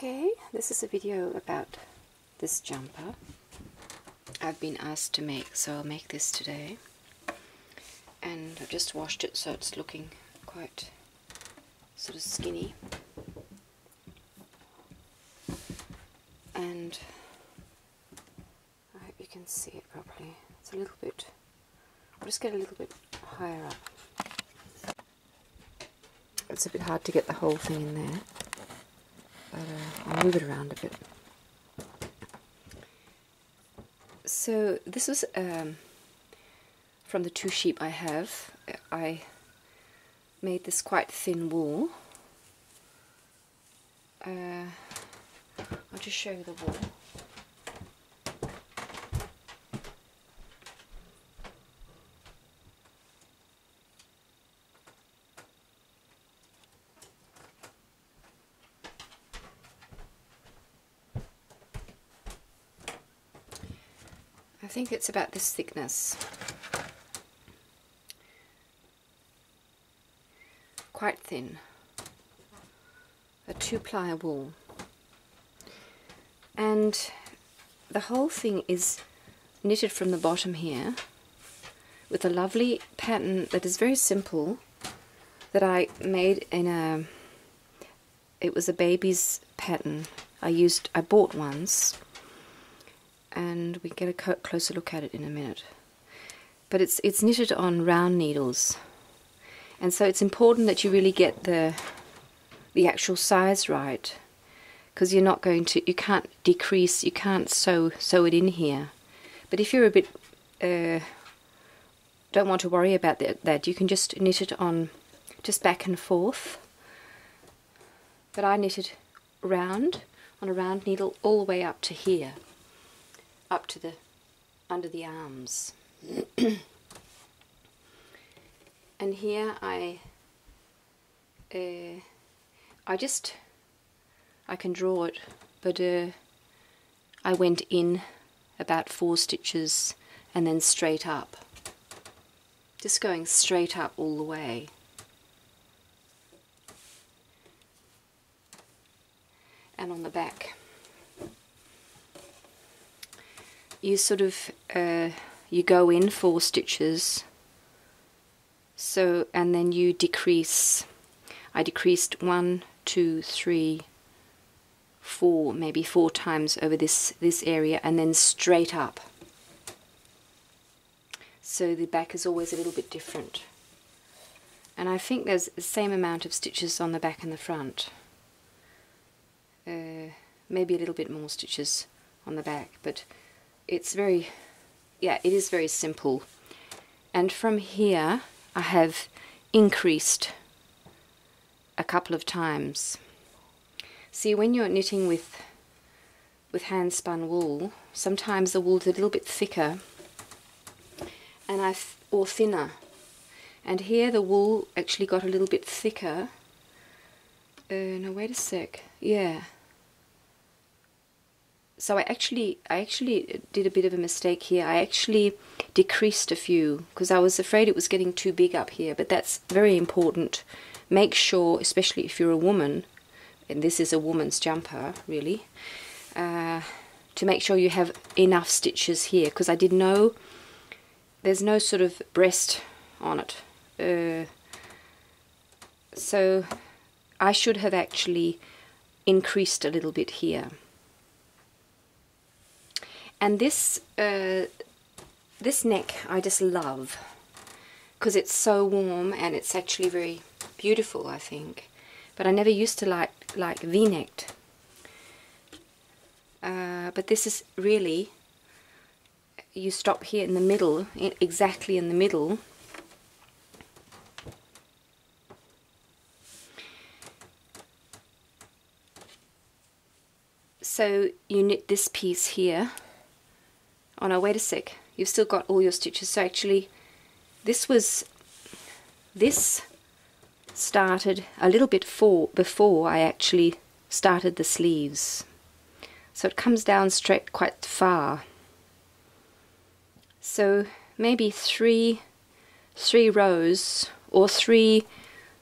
Okay, this is a video about this jumper I've been asked to make, so I'll make this today. And I've just washed it so it's looking quite sort of skinny. And I hope you can see it properly. It's a little bit, I'll just get a little bit higher up. It's a bit hard to get the whole thing in there. But I'll move it around a bit. So this is from the two sheep I have. I made this quite thin wool. I'll just show you the wool. I think it's about this thickness. Quite thin. A 2-ply wool. And the whole thing is knitted from the bottom here with a lovely pattern that is very simple that I made in a, it was a baby's pattern I bought once. And we get a closer look at it in a minute. But it's knitted on round needles, and so it's important that you really get the actual size right, because you can't decrease, you can't sew it in here. But if you're a bit don't want to worry about that, you can just knit it on just back and forth. But I knitted round on a round needle all the way up to here. Up to the under the arms. And here I can draw it, but I went in about 4 stitches and then straight up, just going straight up all the way. And on the back you sort of you go in 4 stitches, so, and then you decrease. I decreased 1, 2, 3, 4, maybe 4 times over this area, and then straight up. So the back is always a little bit different. And I think there's the same amount of stitches on the back and the front. Maybe a little bit more stitches on the back, but it's very, yeah, it is very simple. And from here I have increased a couple of times. See, when you're knitting with hand spun wool, sometimes the wool's a little bit thicker and or thinner, and here the wool actually got a little bit thicker. No, wait a sec. Yeah. So I actually did a bit of a mistake here. I actually decreased a few because I was afraid it was getting too big up here, but that's very important. Make sure, especially if you're a woman, and this is a woman's jumper really, to make sure you have enough stitches here, because I didn't know there's no sort of breast on it. So I should have actually increased a little bit here. And this neck I just love, because it's so warm and it's actually very beautiful, I think. But I never used to like V-necked. But this is really, you stop here in the middle, exactly in the middle. So you knit this piece here. Oh no, wait a sec, you've still got all your stitches. So actually this started a little bit before I actually started the sleeves. So it comes down straight quite far. So maybe three rows or 3.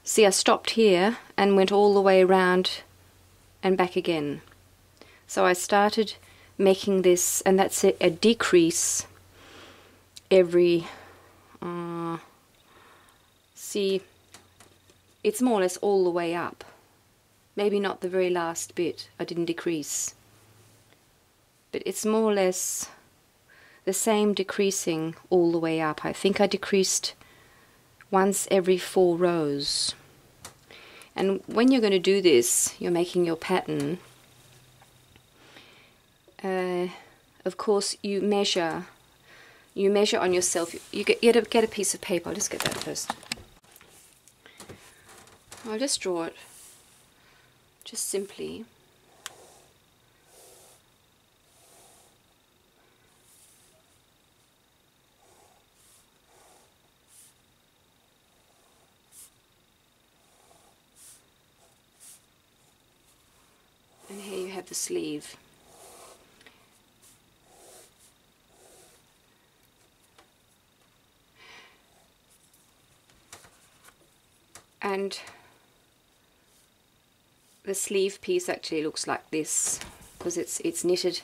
See, I stopped here and went all the way around and back again. So I started making this, and that's a decrease every, see, it's more or less all the way up. Maybe not the very last bit, I didn't decrease. But it's more or less the same decreasing all the way up. I think I decreased once every 4 rows. And when you're going to do this, you're making your pattern, of course you measure on yourself. You get a piece of paper. I'll just get that first. I'll just draw it, just simply. And here you have the sleeve. And the sleeve piece actually looks like this, because it's knitted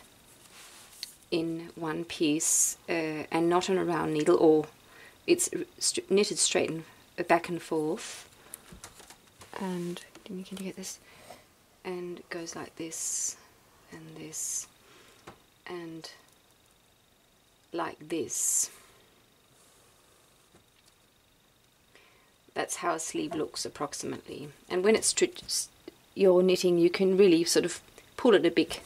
in one piece and not on a round needle, or it's knitted straight and back and forth. And can you get this? And it goes like this, and like this. That's how a sleeve looks approximately. And when it's you're knitting, you can really sort of pull it a bit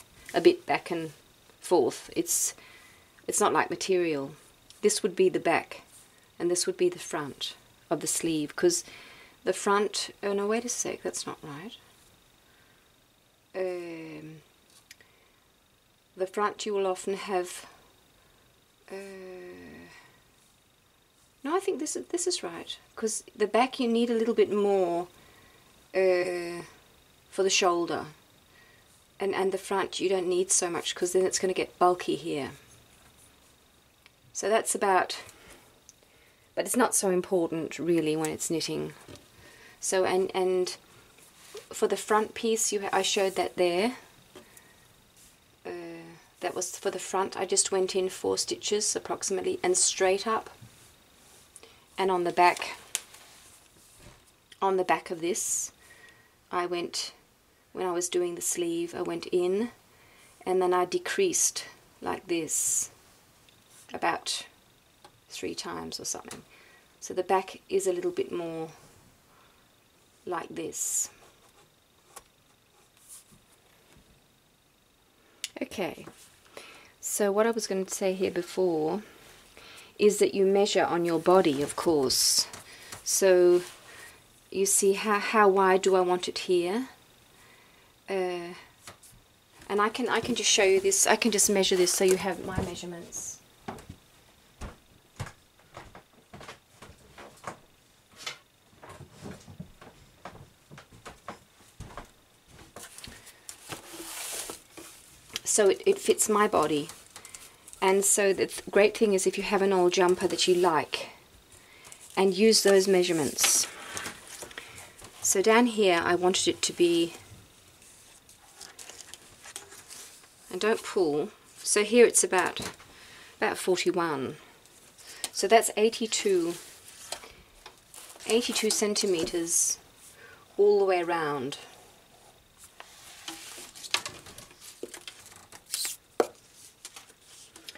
back and forth. It's not like material. This would be the back, and this would be the front of the sleeve, because the front, oh no, wait a sec, that's not right. The front you will often have, no, I think this is right, because the back you need a little bit more for the shoulder, and the front you don't need so much, because then it's going to get bulky here. So that's about, but it's not so important really when it's knitting. So and for the front piece, I showed that there. That was for the front. I just went in 4 stitches approximately and straight up. And on the back of this, I went, when I was doing the sleeve, I went in and then I decreased like this about 3 times or something. So the back is a little bit more like this. Okay, so what I was going to say here before is that you measure on your body, of course. So you see how wide do I want it here, and I can just show you this. I can just measure this so you have my measurements. So it fits my body. And so the great thing is if you have an old jumper that you like, and use those measurements. So down here I wanted it to be, and don't pull, so here it's about 41. So that's 82 centimeters all the way around.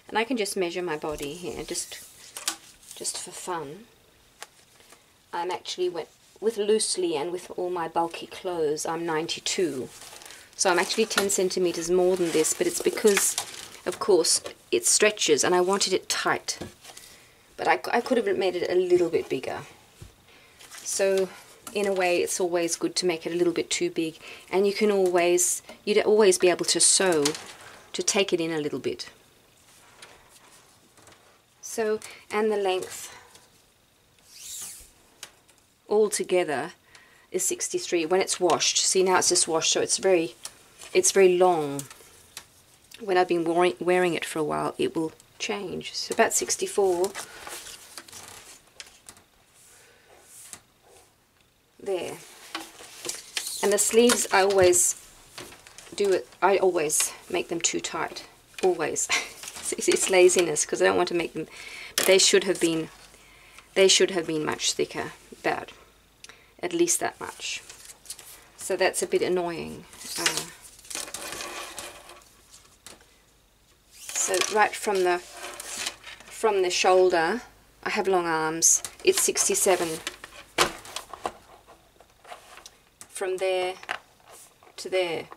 And I can just measure my body here, just for fun. I'm actually with loosely and with all my bulky clothes, I'm 92. So I'm actually 10 centimeters more than this, but it's because, of course, it stretches and I wanted it tight. But I could have made it a little bit bigger. So in a way, it's always good to make it a little bit too big. And you'd always be able to sew to take it in a little bit. So, and the length all together is 63 when it's washed. See, now it's just washed, so it's very long. When I've been wearing it for a while, it will change. So about 64. There. And the sleeves I always do it. I always make them too tight. Always. It's laziness because I don't want to make them. But they should have been. They should have been much thicker. About at least that much. So that's a bit annoying. So right from the shoulder, I have long arms. It's 67. From there to there.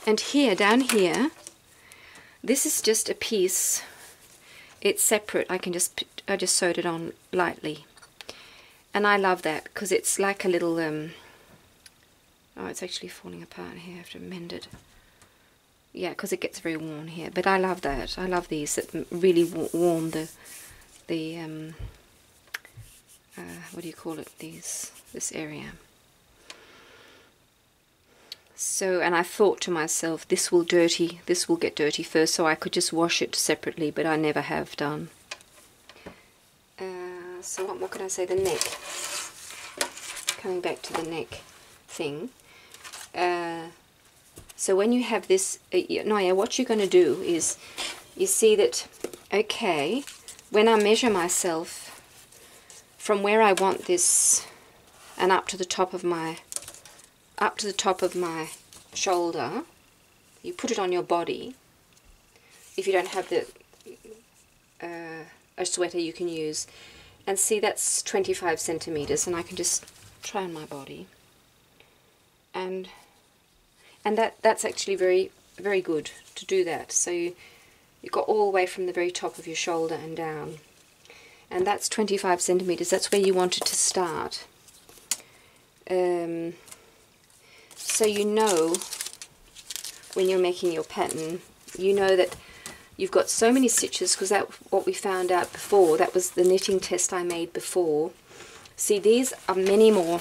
And here, down here, this is just a piece. It's separate. I just sewed it on lightly. And I love that because it's like a little, oh, it's actually falling apart here. I have to mend it. Yeah, because it gets very worn here. But I love that. I love these that really warm the what do you call it? This area. So, and I thought to myself, this will get dirty first, so I could just wash it separately, but I never have done. So what more can I say? The neck. Coming back to the neck thing. So when you have this, Naya, what you're going to do is, you see that, okay, when I measure myself from where I want this, and up to the top of my shoulder, you put it on your body. If you don't have a sweater you can use, and see that's 25 centimeters, and I can just try on my body, and that's actually very, very good to do that. So you got all the way from the very top of your shoulder and down, and that's 25 centimeters. That's where you want it to start. So you know, when you're making your pattern, you know that you've got so many stitches, because that's what we found out before. That was the knitting test I made before. See, these are many more.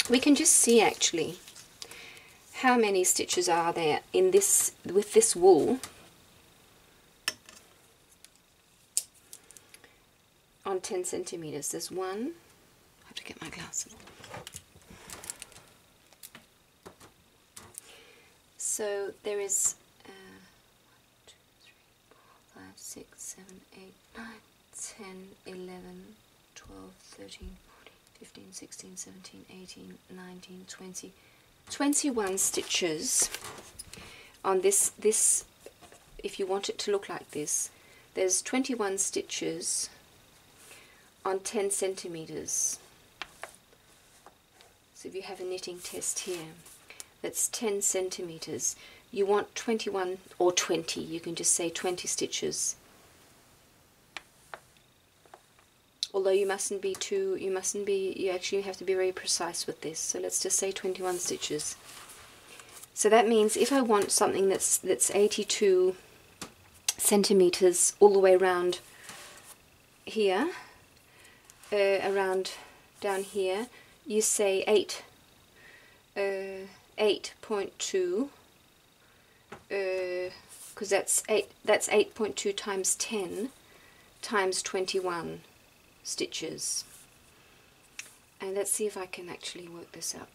We can just see actually how many stitches are there in this, with this wool, on 10 centimeters. There's one. I have to get my glasses. So there is 1, 2, 3, 4, 5, 6, 7, 8, 9, 10, 11, 12, 13, 14, 15, 16, 17, 18, 19, 20, 21 stitches on this, if you want it to look like this, there's 21 stitches on 10 centimeters. So if you have a knitting test here, that's 10 centimeters. You want 21 or 20, you can just say 20 stitches. Although you mustn't be, you actually have to be very precise with this. So let's just say 21 stitches. So that means if I want something that's 82 centimeters all the way around here, around down here, you say 8.2, because that's 8.2 times 10 times 21 stitches. And let's see if I can actually work this out.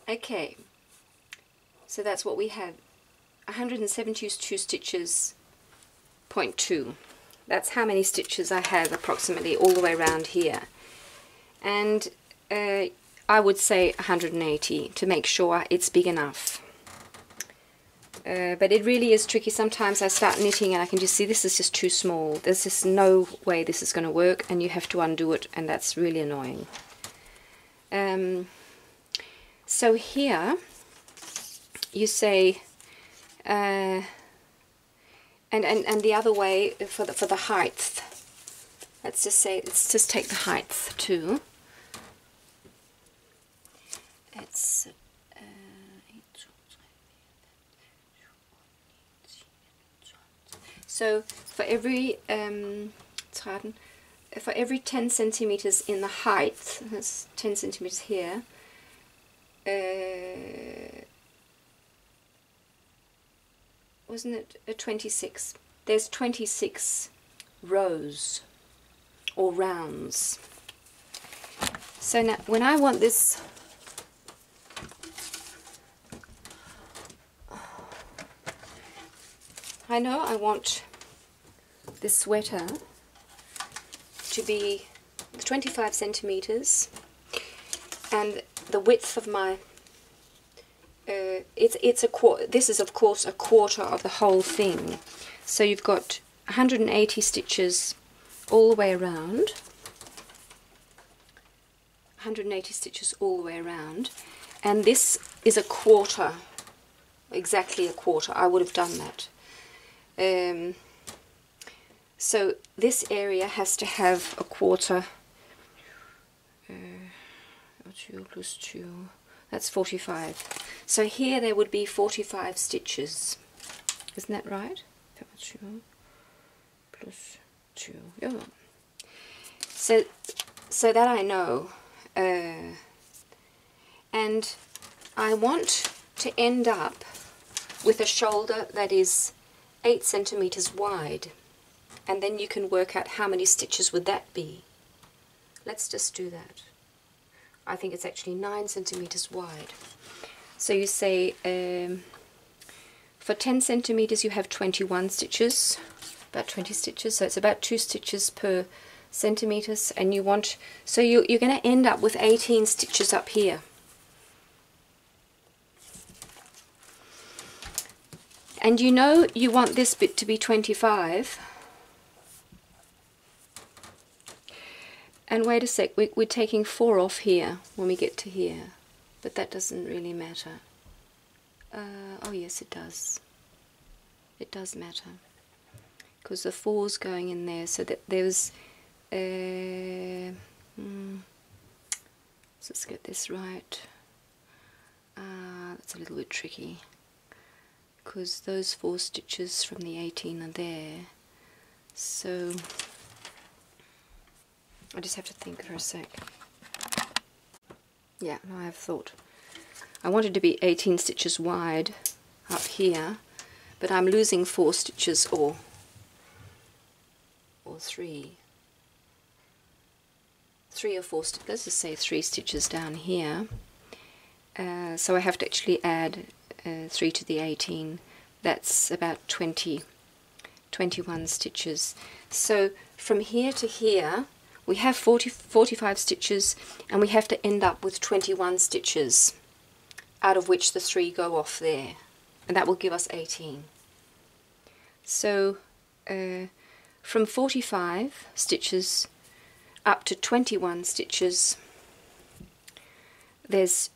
Okay, so that's what we have. 172 stitches, 0.2. That's how many stitches I have approximately all the way around here. And I would say 180 to make sure it's big enough. But it really is tricky. Sometimes I start knitting and I can just see this is just too small. There's just no way this is going to work, and you have to undo it, and that's really annoying. So here you say, and the other way for the height. Let's just take the height too. It's so for every 10 centimeters in the height, that's 10 centimeters here. Wasn't it a 26 there's 26 rows or rounds. So now when I want this, I know I want this sweater to be 25 centimeters, and the width of my this is of course a quarter of the whole thing, so you've got 180 stitches all the way around, 180 stitches all the way around, and this is a quarter, exactly a quarter. I would have done that. So this area has to have a quarter. 2 plus 2, that's 45. So here there would be 45 stitches. Isn't that right? 2 plus 2. Yeah. So that I know. And I want to end up with a shoulder that is 8 centimeters wide, and then you can work out how many stitches would that be. Let's just do that. I think it's actually 9 centimeters wide. So you say for 10 centimeters you have 21 stitches, about 20 stitches, so it's about 2 stitches per centimeters, and you want, so you're going to end up with 18 stitches up here. And you know you want this bit to be 25. And wait a sec, we're taking 4 off here when we get to here, but that doesn't really matter. Oh yes, it does. It does matter, because the 4's going in there, so that there's let's get this right. That's a little bit tricky, because those 4 stitches from the 18 are there, so I just have to think for a sec. Yeah, no, I have thought. I wanted to be 18 stitches wide up here, but I'm losing 4 stitches or 3. 3 or 4, let's just say 3 stitches down here. So I have to actually add 3 to the 18. That's about 21 stitches. So from here to here we have 45 stitches, and we have to end up with 21 stitches, out of which the 3 go off there, and that will give us 18. So from 45 stitches up to 21 stitches, there's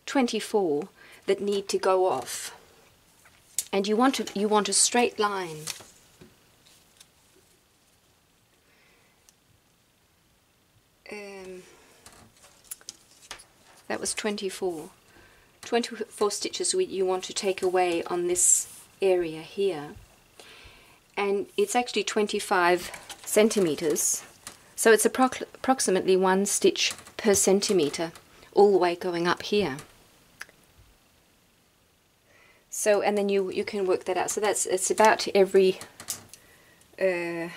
24 that need to go off, and you want a straight line. That was 24 stitches you want to take away on this area here, and it's actually 25 centimeters, so it's approximately 1 stitch per centimeter all the way going up here. So, and then you can work that out. So it's about every yeah,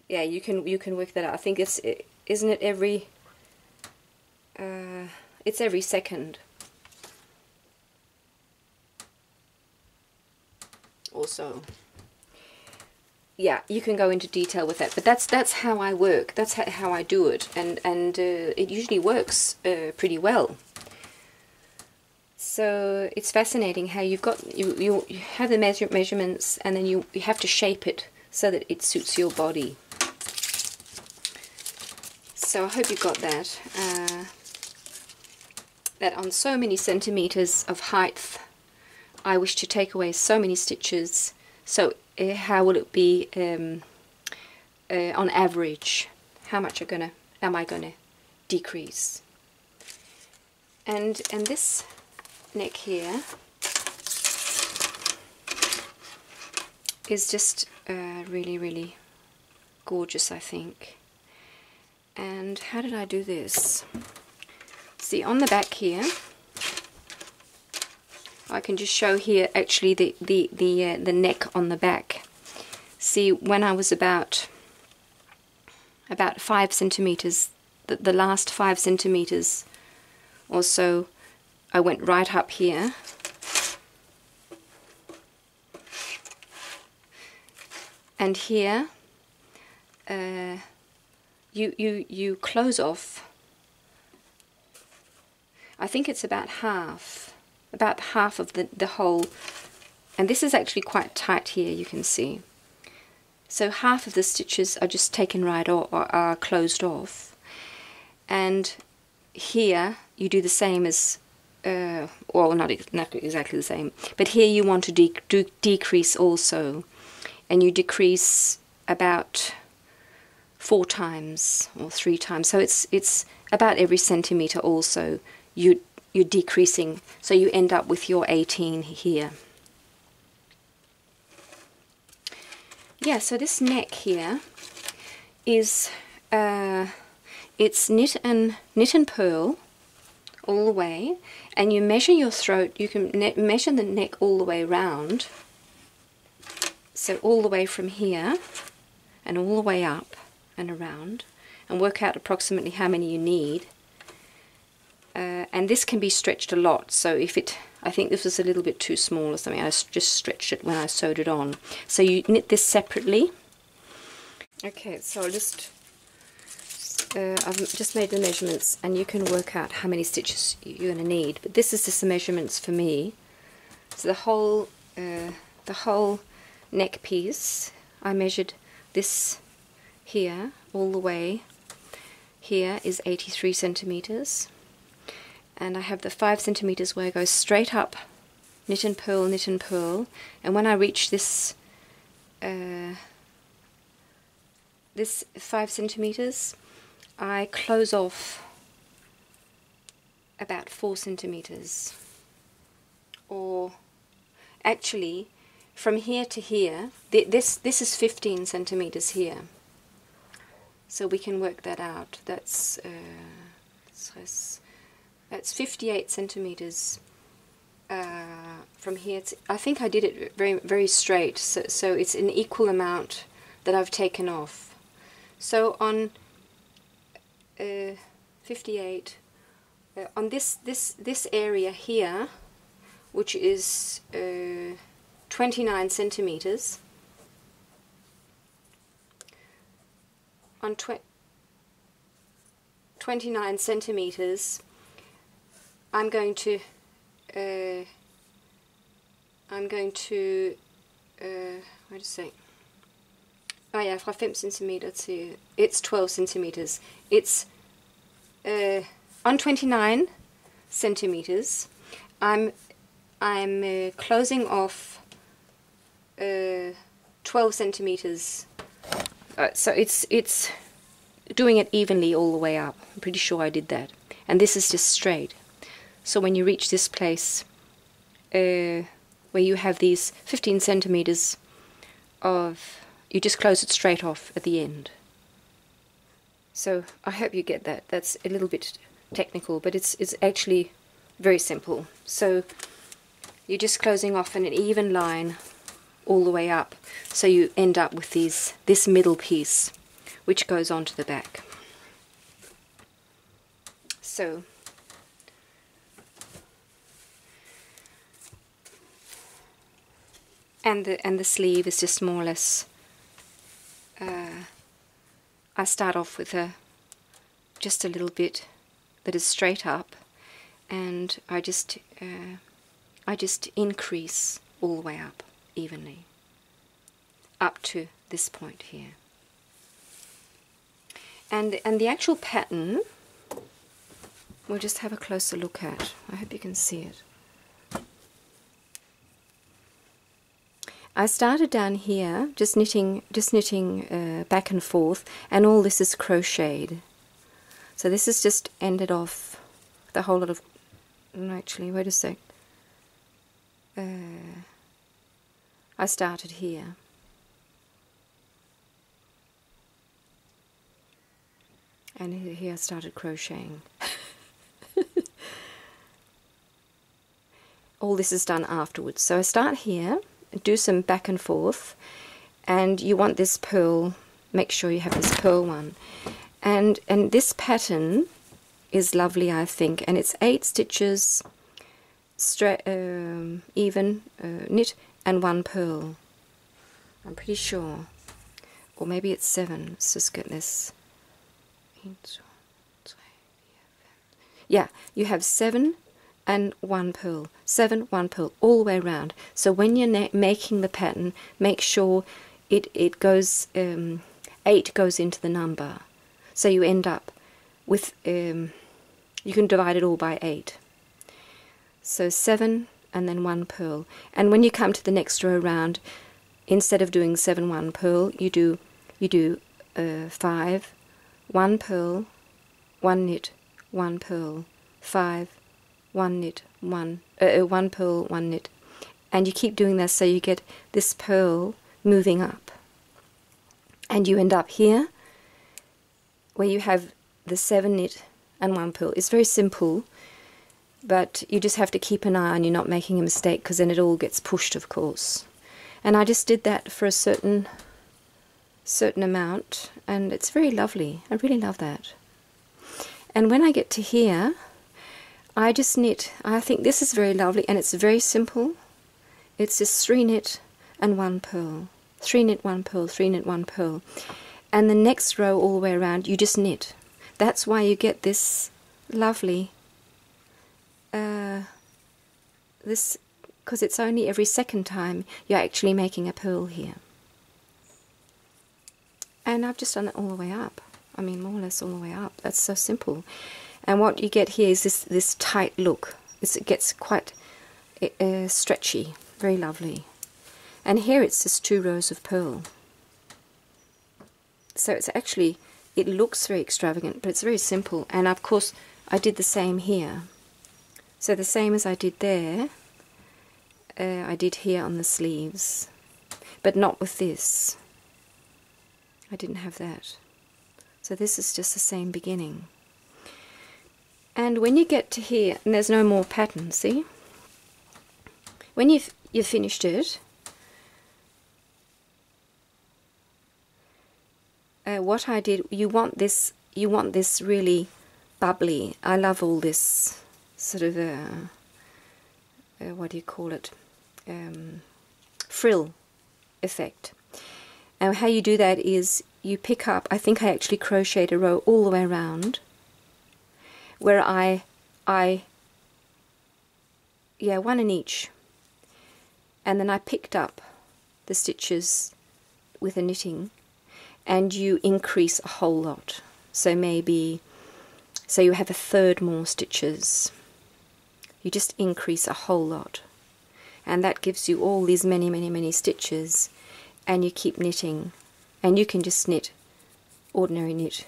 you can work that out. I think isn't it every it's every second or so. Yeah, you can go into detail with that, but that's how I work. That's how I do it, and it usually works pretty well. So it's fascinating how you have the measurements, and then you have to shape it so that it suits your body. So I hope you got that. That on so many centimeters of height, I wish to take away so many stitches. So how will it be on average? How much am I gonna decrease? And this neck here is just really, really gorgeous, I think. And how did I do this? See, on the back here, I can just show here actually the neck on the back. See, when I was about 5 centimeters, the last 5 centimeters or so, I went right up here. And here, you close off. I think it's about half of the whole, and this is actually quite tight here, you can see. So half of the stitches are just taken right off, or are closed off. And here you do the same as, well, not exactly the same, but here you want to decrease also, and you decrease about 4 times or 3 times. So it's about every centimeter also you're decreasing, so you end up with your 18 here. Yeah, so this neck here is it's knit and pearl all the way, and you measure your throat. You can measure the neck all the way round, so all the way from here and all the way up and around, and work out approximately how many you need. And this can be stretched a lot, so if it, I think this was a little bit too small or something, I just stretched it when I sewed it on. So you knit this separately. Okay, so I've just made the measurements, and you can work out how many stitches you're going to need. But this is just the measurements for me. So the whole neck piece, I measured this here all the way. Here is 83 centimeters. And I have the 5 centimeters where I go straight up, knit and purl, and when I reach this 5 centimeters, I close off about 4 centimeters, or actually from here to here, this is 15 centimeters here, so we can work that out. That's 58 centimeters from here to, I think I did it very straight, so it's an equal amount that I've taken off. So on 58, on this area here, which is 29 centimeters, on 29 centimeters, I'm going to wait a sec. Oh ja, fra 5 centimeter til, it's 12 centimeters. It's on 29 centimeters. I'm closing off 12 centimeters. So it's doing it evenly all the way up. I'm pretty sure I did that. And this is just straight. So when you reach this place where you have these 15 centimeters of, you just close it straight off at the end. So I hope you get that. That's a little bit technical, but it's actually very simple. So you're just closing off in an even line all the way up, so you end up with this middle piece, which goes onto the back. So and the sleeve is just more or less, I start off with just a little bit that is straight up, and I just increase all the way up evenly up to this point here. And the actual pattern we'll just have a closer look at. I hope you can see it. I started down here just knitting back and forth, and all this is crocheted. So this has just ended off the whole lot of, actually wait a sec, I started here. And here I started crocheting. all this is done afterwards. So I start here, do some back and forth, and you want this pearl, make sure you have this pearl one. And this pattern is lovely, I think, and it's 8 stitches straight, even knit, and 1 pearl. I'm pretty sure, or maybe it's 7. Let's just get this. Yeah, you have 7 and 1 pearl, 7, 1 pearl, all the way around. So when you're making the pattern, make sure it goes 8 goes into the number. So you end up with you can divide it all by 8. So 7 and then 1 pearl. And when you come to the next row around, instead of doing 7, 1 pearl, you do 5, 1 pearl, 1 knit, 1 pearl, 5, 1 knit, 1 pearl, 1 knit, and you keep doing that, so you get this pearl moving up, and you end up here where you have the 7 knit and 1 pearl. It's very simple, but you just have to keep an eye on you're not making a mistake, because then it all gets pushed, of course. And I just did that for a certain amount, and it's very lovely. I really love that. And when I get to here, I just knit. I think this is very lovely, and it's very simple. It's just 3 knit and 1 pearl, 3 knit, 1 pearl, 3 knit, 1 pearl, and the next row all the way around you just knit. That's why you get this lovely this, because it's only every second time you're actually making a pearl here. And I've just done it all the way up. I mean, more or less all the way up. That's so simple. And what you get here is this tight look. It gets quite stretchy, very lovely. And here it's just 2 rows of pearl. So it's actually, it looks very extravagant, but it's very simple. And of course, I did the same here. So the same as I did there, I did here on the sleeves, but not with this. I didn't have that. So this is just the same beginning. And when you get to here, and there's no more pattern, see? When you've finished it, what I did, you want this really bubbly. I love all this sort of what do you call it? Frill effect. And how you do that is you pick up, I think I actually crocheted a row all the way around, where yeah, 1 in each, and then I picked up the stitches with a knitting, and you increase a whole lot. So maybe, so you have 1/3 more stitches. You just increase a whole lot, and that gives you all these many stitches, and you keep knitting, and you can just knit ordinary knit.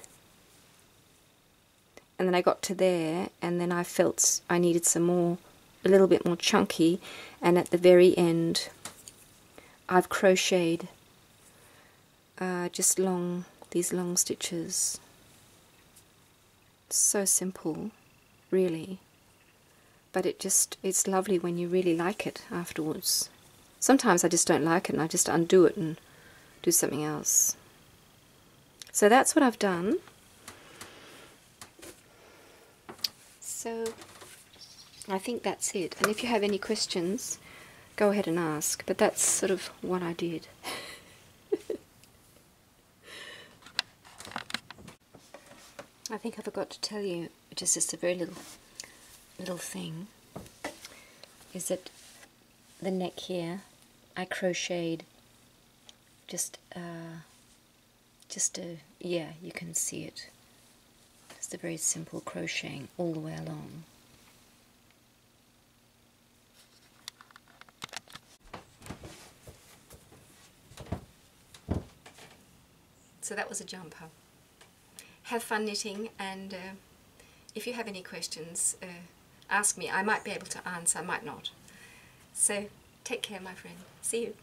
And then I got to there, and then I felt I needed some more, a little bit more chunky, and at the very end I've crocheted just these long stitches. So simple, really, but it's lovely when you really like it afterwards. Sometimes I just don't like it, and I just undo it and do something else. So that's what I've done. So I think that's it. And if you have any questions, go ahead and ask. But that's sort of what I did. I think I forgot to tell you, which is just a very little thing, is that the neck here, I crocheted yeah, you can see it. Just a very simple crocheting all the way along. So that was a jumper. Have fun knitting, and if you have any questions, ask me. I might be able to answer, I might not. So take care, my friend. See you.